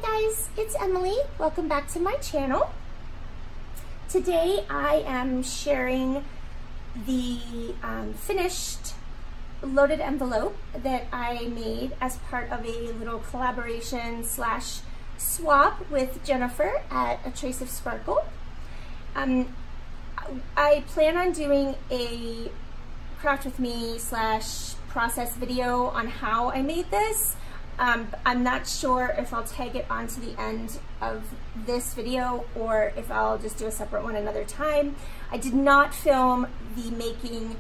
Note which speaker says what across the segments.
Speaker 1: Hi guys, it's Emily. Welcome back to my channel. Today I am sharing the finished loaded envelope that I made as part of a little collaboration slash swap with Jenifer at A Trace of Sparkle. I plan on doing a craft with me slash process video on how I made this. I'm not sure if I'll tag it onto the end of this video or if I'll just do a separate one another time. I did not film the making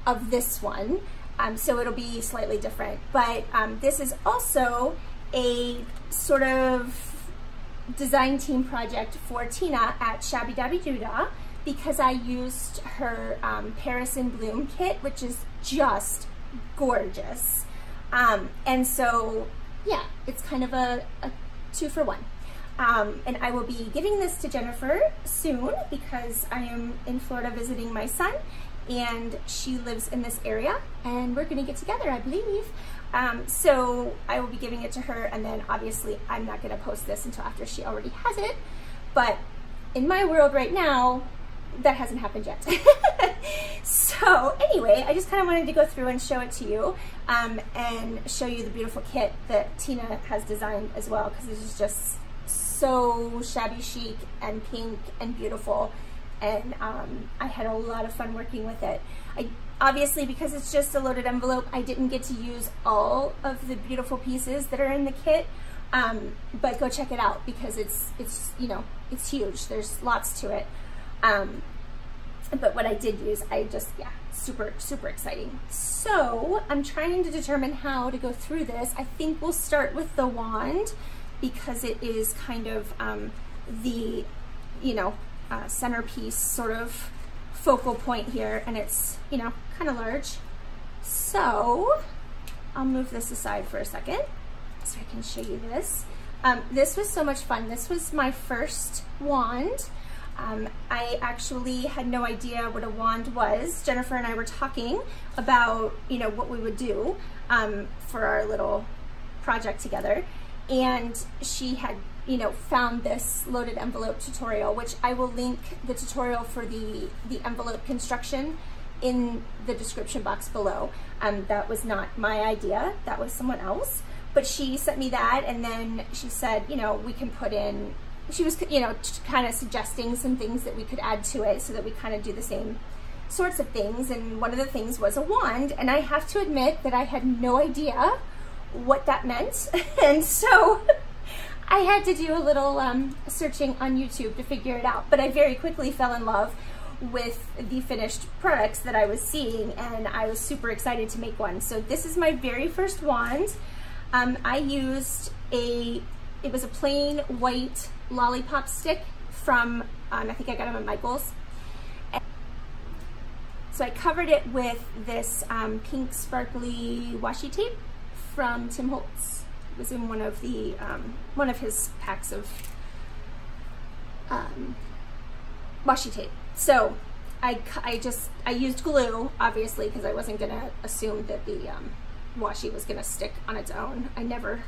Speaker 1: of this one, so it'll be slightly different. But this is also a sort of design team project for Tina at Shabbydabbydoodah because I used her Paris in Bloom kit, which is just gorgeous. And so, yeah, it's kind of a 2-for-1. And I will be giving this to Jenifer soon because I am in Florida visiting my son and she lives in this area and we're gonna get together, I believe. So I will be giving it to her, and then obviously I'm not gonna post this until after she already has it. But in my world right now, that hasn't happened yet. So anyway, I just kind of wanted to go through and show it to you and show you the beautiful kit that Tina has designed as well, because this is just so shabby chic and pink and beautiful, and I had a lot of fun working with it. Obviously, because it's just a loaded envelope, I didn't get to use all of the beautiful pieces that are in the kit, but go check it out because it's you know, it's huge. There's lots to it. But what I did use, yeah, super exciting. So I'm trying to determine how to go through this. I think we'll start with the wand because it is kind of the, you know, centerpiece sort of focal point here, and it's, you know, kind of large. So I'll move this aside for a second so I can show you this. This was so much fun. This was my first wand. I actually had no idea what a wand was. Jenifer and I were talking about, you know, what we would do for our little project together, and she had, you know, found this loaded envelope tutorial, which I will link the tutorial for the envelope construction in the description box below. That was not my idea, that was someone else, but she sent me that, and then she said, you know, we can put in, she was, you know, kind of suggesting some things that we could add to it so that we kind of do the same sorts of things, and one of the things was a wand, and I have to admit that I had no idea what that meant, and so I had to do a little searching on YouTube to figure it out, but I very quickly fell in love with the finished products that I was seeing, and I was super excited to make one. So this is my very first wand. I used it was a plain white lollipop stick from, I think I got them at Michael's. So I covered it with this pink sparkly washi tape from Tim Holtz. It was in one of his packs of washi tape. So I used glue, obviously, because I wasn't gonna assume that the washi was gonna stick on its own. I never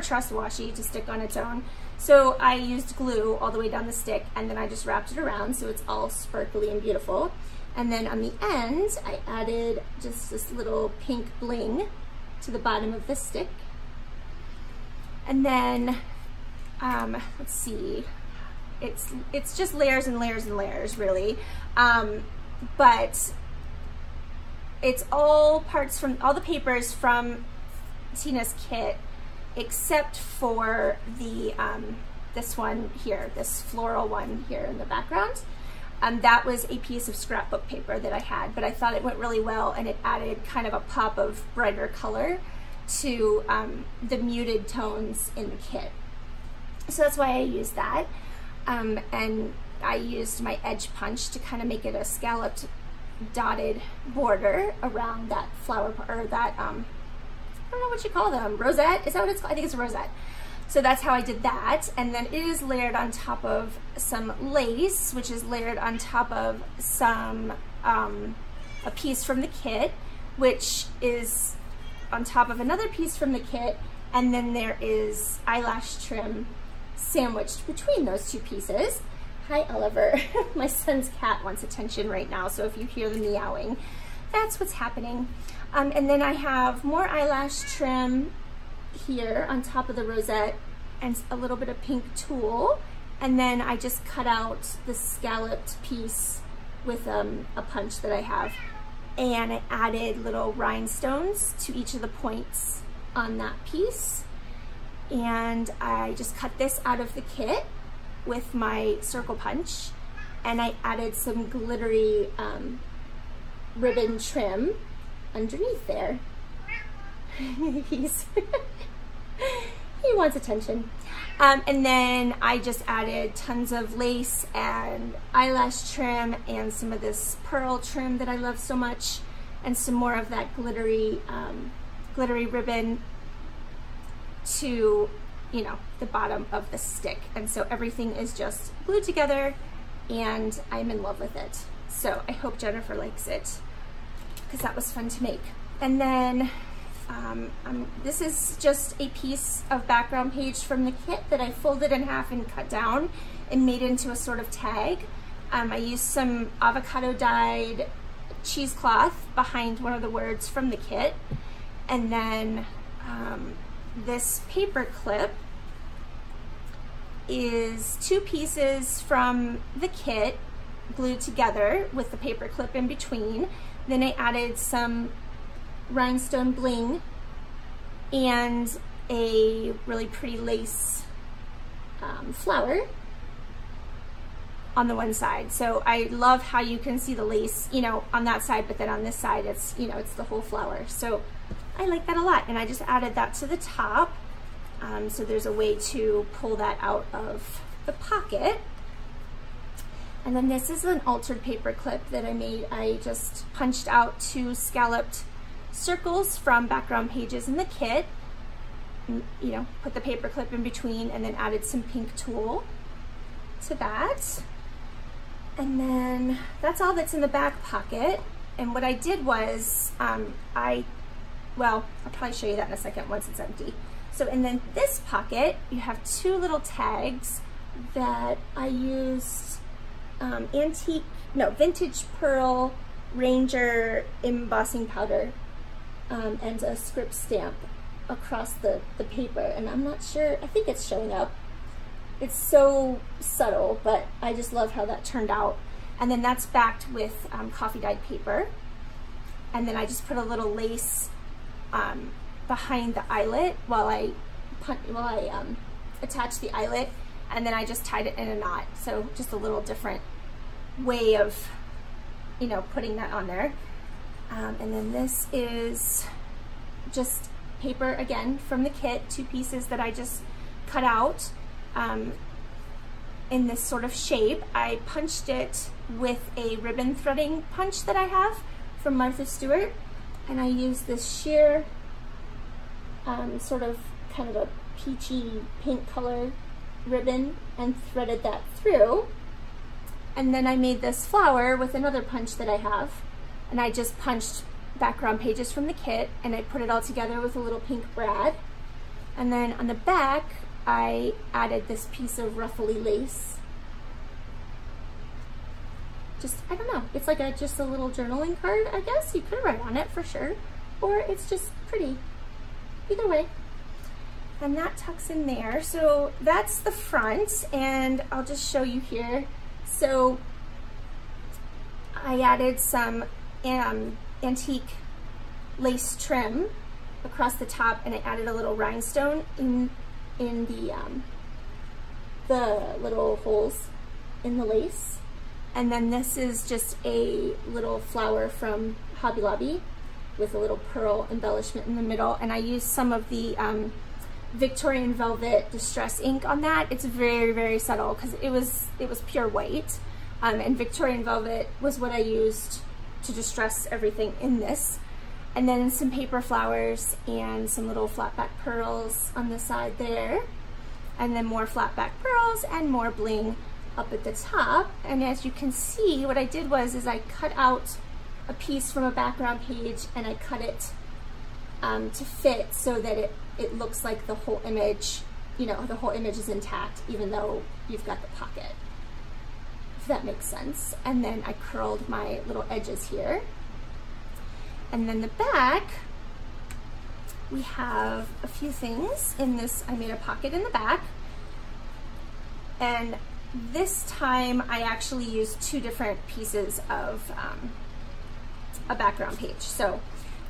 Speaker 1: trust washi to stick on its own. So I used glue all the way down the stick, and then I just wrapped it around so it's all sparkly and beautiful. And then on the end, I added just this little pink bling to the bottom of the stick. And then, let's see, it's just layers and layers and layers, really. But it's all parts from, all the papers from Tina's kit, except for the this one here, this floral one here in the background. That was a piece of scrapbook paper that I had, but I thought it went really well, and it added kind of a pop of brighter color to the muted tones in the kit. So that's why I used that. And I used my edge punch to kind of make it a scalloped dotted border around that flower, or that, I don't know what you call them, rosette? Is that what it's called? I think it's a rosette. So that's how I did that. And then it is layered on top of some lace, which is layered on top of some, a piece from the kit, which is on top of another piece from the kit, And then there is eyelash trim sandwiched between those two pieces. Hi, Oliver. My son's cat wants attention right now, so if you hear the meowing, that's what's happening. And then I have more eyelash trim here on top of the rosette and a little bit of pink tulle. And then I just cut out the scalloped piece with a punch that I have. And I added little rhinestones to each of the points on that piece. And I just cut this out of the kit with my circle punch. And I added some glittery ribbon trim underneath there. He wants attention. And then I just added tons of lace and eyelash trim and some of this pearl trim that I love so much, and some more of that glittery ribbon to, you know, the bottom of the stick. And so everything is just glued together and I'm in love with it. So I hope Jenifer likes it because that was fun to make. And then this is just a piece of background page from the kit that I folded in half and cut down and made into a sort of tag. I used some avocado dyed cheesecloth behind one of the words from the kit. And then this paper clip is two pieces from the kit glued together with the paper clip in between. Then I added some rhinestone bling and a really pretty lace flower on the one side. So I love how you can see the lace, you know, on that side, but then on this side it's, you know, it's the whole flower. So I like that a lot, and I just added that to the top. So there's a way to pull that out of the pocket. And then this is an altered paper clip that I made. I just punched out two scalloped circles from background pages in the kit, and, you know, put the paper clip in between and then added some pink tulle to that. And then that's all that's in the back pocket. And what I did was, well, I'll probably show you that in a second once it's empty. So, and then this pocket, you have two little tags that I used vintage pearl Ranger embossing powder and a script stamp across the paper. And I'm not sure, I think it's showing up. It's so subtle, but I just love how that turned out. And then that's backed with coffee dyed paper. And then I just put a little lace behind the eyelet while I attached the eyelet, and then I just tied it in a knot. So just a little different way of, you know, putting that on there. And then this is just paper again from the kit, two pieces that I just cut out in this sort of shape. I punched it with a ribbon threading punch that I have from Martha Stewart, and I used this sheer sort of kind of a peachy pink color ribbon and threaded that through. And then I made this flower with another punch that I have, and I just punched background pages from the kit and I put it all together with a little pink brad. And then on the back I added this piece of ruffly lace. Just, I don't know, it's like just a little journaling card, I guess. You could write on it for sure, or it's just pretty. Either way. And that tucks in there. So that's the front, and I'll just show you here. So I added some antique lace trim across the top, and I added a little rhinestone in the little holes in the lace. And then this is just a little flower from Hobby Lobby with a little pearl embellishment in the middle. And I used some of the Victorian Velvet Distress ink on that. It's very, very subtle because it was pure white. And Victorian Velvet was what I used to distress everything in this. And then some paper flowers and some little flat back pearls on the side there. And then more flat back pearls and more bling up at the top. And as you can see, what I did was I cut out a piece from a background page and I cut it to fit so that it looks like the whole image, you know, the whole image is intact even though you've got the pocket, if that makes sense. And then I curled my little edges here. And then the back, we have a few things in this. I made a pocket in the back, and this time I actually used 2 different pieces of a background page. So,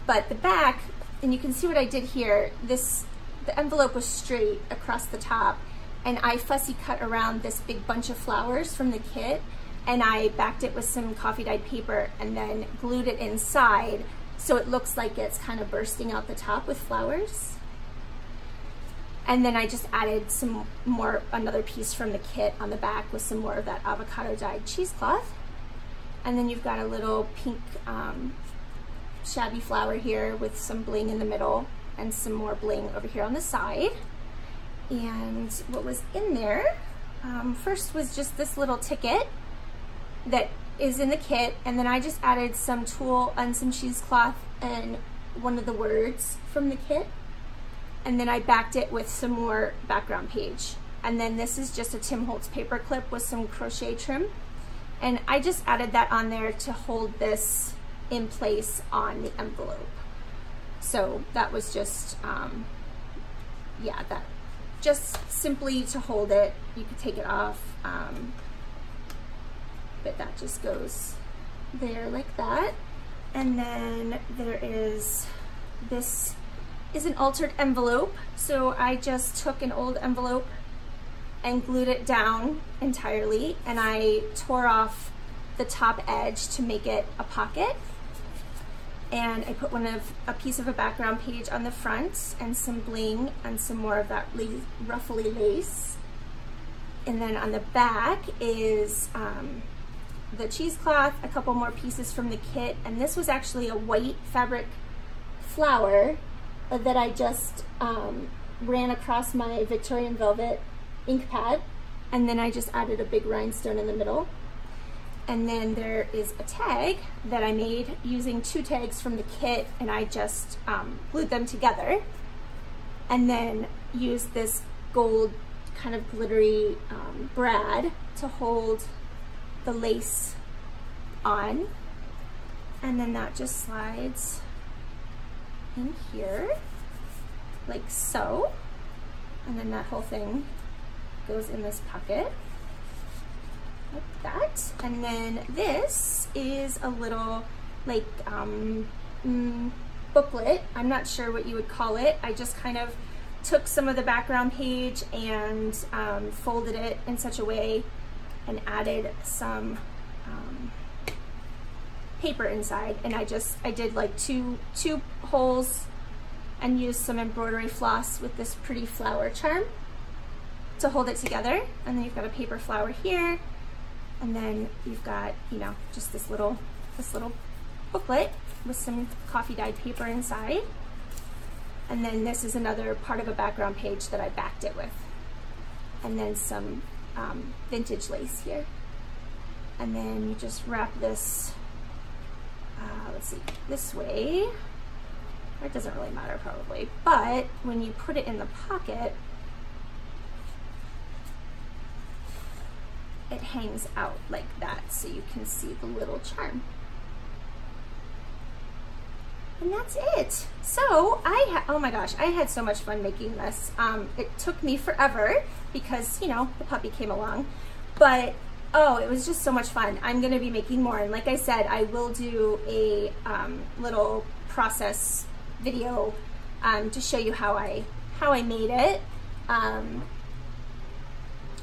Speaker 1: but the back, and you can see what I did here, the envelope was straight across the top, and I fussy cut around this big bunch of flowers from the kit, and I backed it with some coffee dyed paper and then glued it inside so it looks like it's kind of bursting out the top with flowers. And then I just added some more, another piece from the kit on the back with some more of that avocado dyed cheesecloth. And then you've got a little pink shabby flower here with some bling in the middle and some more bling over here on the side. And what was in there, first was just this little ticket that is in the kit, and then I just added some tulle and some cheesecloth and one of the words from the kit, and then I backed it with some more background page. And then this is just a Tim Holtz paper clip with some crochet trim, and I just added that on there to hold this in place on the envelope. So that was just yeah, that just simply to hold it. You could take it off, but that just goes there like that. And then there is, this is an altered envelope. So I just took an old envelope and glued it down entirely, and I tore off the top edge to make it a pocket. And I put a piece of a background page on the front and some bling and some more of that ruffly lace. And then on the back is the cheesecloth, a couple more pieces from the kit, and this was actually a white fabric flower that I just ran across my Victorian Velvet ink pad, and then I just added a big rhinestone in the middle. And then there is a tag that I made using 2 tags from the kit, and I just glued them together, and then used this gold kind of glittery brad to hold the lace on, and then that just slides in here like so, and then that whole thing goes in this pocket like that. And then this is a little like booklet. I'm not sure what you would call it. I just kind of took some of the background page and folded it in such a way and added some paper inside, and I did like two holes and used some embroidery floss with this pretty flower charm to hold it together. And then you've got a paper flower here, and then you've got, you know, just this little booklet with some coffee dyed paper inside. And then this is another part of a background page that I backed it with, and then some vintage lace here. And then you just wrap this, let's see, this way. Or it doesn't really matter probably, but when you put it in the pocket, it hangs out like that so you can see the little charm. And that's it. So oh my gosh, I had so much fun making this. It took me forever because, you know, the puppy came along, but oh, it was just so much fun. I'm gonna be making more, and like I said, I will do a little process video to show you how I made it.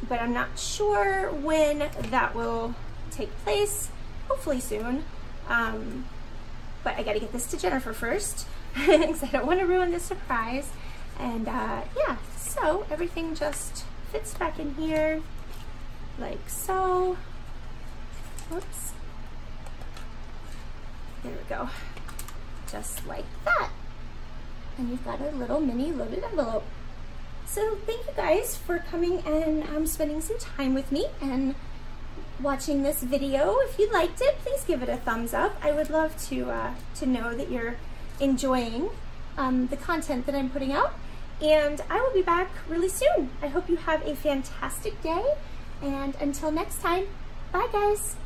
Speaker 1: But I'm not sure when that will take place. Hopefully soon. But I gotta get this to Jenifer first because I don't want to ruin the surprise. And yeah, so everything just fits back in here like so. Whoops. There we go. Just like that. And you've got a little mini loaded envelope. So thank you guys for coming and spending some time with me and watching this video. If you liked it, please give it a thumbs up. I would love to know that you're enjoying the content that I'm putting out. And I will be back really soon. I hope you have a fantastic day. And until next time, bye guys.